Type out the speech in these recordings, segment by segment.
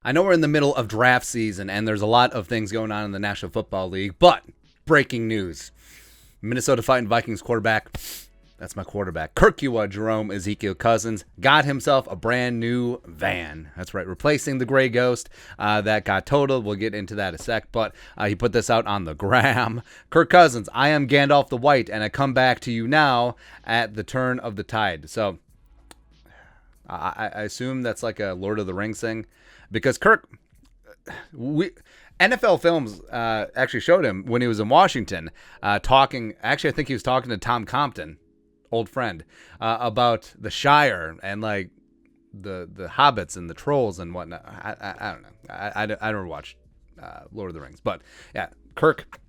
I know we're in the middle of draft season and there's a lot of things going on in the National Football League, but breaking news. Minnesota Fighting Vikings quarterback, that's my quarterback, Kirk Jerome Ezekiel Cousins, got himself a brand new van. That's right, replacing the gray ghost that got totaled. We'll get into that in a sec, but he put this out on the gram. Kirk Cousins, I am Gandalf the White, and I come back to you now at the turn of the tide. So I assume that's like a Lord of the Rings thing, because Kirk, NFL Films actually showed him when he was in Washington talking. Actually, I think he was talking to Tom Compton, old friend, about the Shire and like the hobbits and the trolls and whatnot. I don't know. I never watched Lord of the Rings, but yeah, Kirk.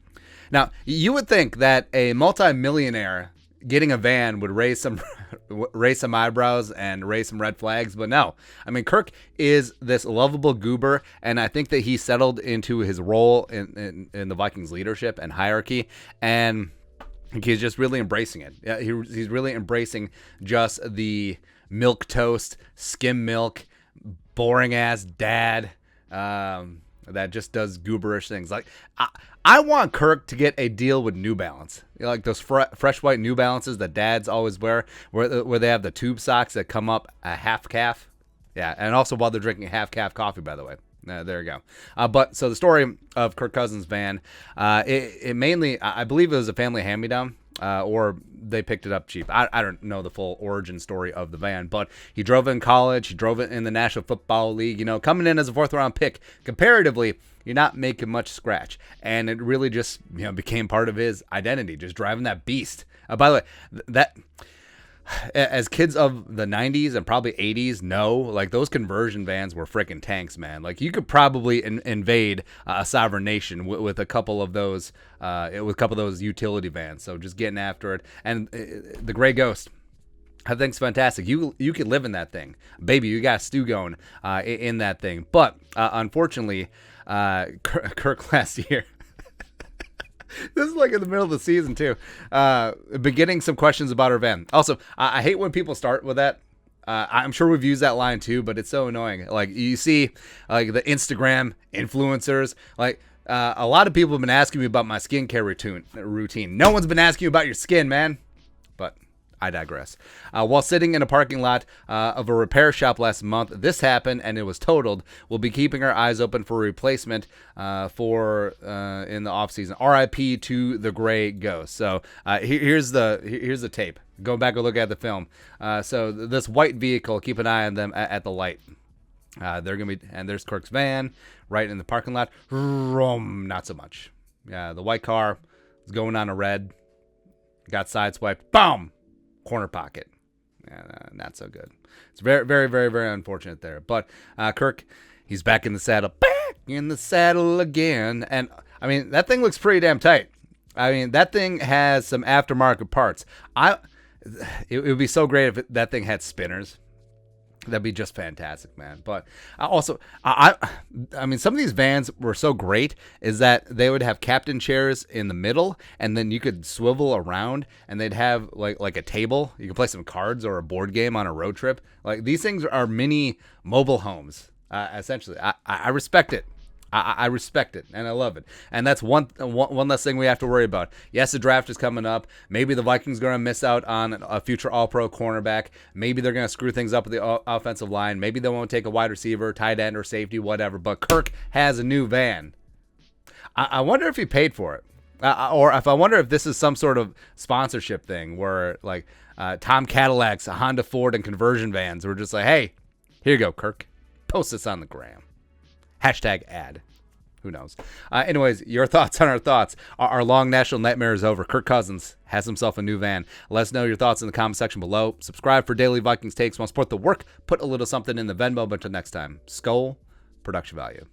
Now you would think that a multi-millionaire getting a van would raise some eyebrows and raise some red flags, but no. I mean, Kirk is this lovable goober, and I think that he settled into his role in the Vikings leadership and hierarchy, and he's just really embracing it. Yeah, he's really embracing just the milquetoast, skim milk, boring ass dad that just does gooberish things. Like I want Kirk to get a deal with New Balance, like those fresh white New Balances that dads always wear, where they have the tube socks that come up a half calf. Yeah, and also while they're drinking half calf coffee, by the way. There you go. But so the story of Kirk Cousins' van, it mainly, I believe it was a family hand-me-down, or they picked it up cheap. I don't know the full origin story of the van, but he drove it in college. He drove it in the National Football League. You know, coming in as a fourth-round pick, comparatively, you're not making much scratch. And it really just, became part of his identity, just driving that beast. By the way, that, as kids of the 90s and probably 80s know, like those conversion vans were freaking tanks, man. Like you could probably invade a sovereign nation with a couple of those utility vans. So just getting after it. And the Gray Ghost, I think's fantastic. You could live in that thing, baby. You got a stew going in that thing. But unfortunately, Kirk last year. This is like in the middle of the season too. Beginning some questions about our van. Also, I hate when people start with that. I'm sure we've used that line too, but it's so annoying. Like you see, like the Instagram influencers, like a lot of people have been asking me about my skincare routine. No one's been asking you about your skin, man. But I digress. While sitting in a parking lot of a repair shop last month, this happened and it was totaled. We'll be keeping our eyes open for a replacement for in the off season. R.I.P. to the Gray Ghost. So here's the tape. Go back and look at the film. So this white vehicle, keep an eye on them at the light. They're gonna be, and there's Kirk's van right in the parking lot. Not so much. Yeah, the white car is going on a red. Got sideswiped. Boom. Corner pocket. Not so good. It's very, very, very, very unfortunate there. But Kirk, he's back in the saddle. Back in the saddle again. And, I mean, that thing looks pretty damn tight. I mean, that thing has some aftermarket parts. It would be so great if that thing had spinners. That'd be just fantastic, man. But also, I mean, some of these vans were so great is that they would have captain chairs in the middle, and then you could swivel around, and they'd have like a table. You could play some cards or a board game on a road trip. Like these things are mini mobile homes, essentially. I respect it. I respect it, and I love it. And that's one less thing we have to worry about. Yes, the draft is coming up. Maybe the Vikings are going to miss out on a future all-pro cornerback. Maybe they're going to screw things up with the offensive line. Maybe they won't take a wide receiver, tight end, or safety, whatever. But Kirk has a new van. I wonder if he paid for it. Or I wonder if this is some sort of sponsorship thing where, like, Tom Cadillac's, Honda, Ford, and conversion vans were just like, hey, here you go, Kirk. Post this on the gram. Hashtag ad. Who knows? Anyways, your thoughts on our thoughts. Our long national nightmare is over. Kirk Cousins has himself a new van. Let us know your thoughts in the comment section below. Subscribe for daily Vikings takes. Want to support the work? Put a little something in the Venmo. But until next time, Skull Production Value.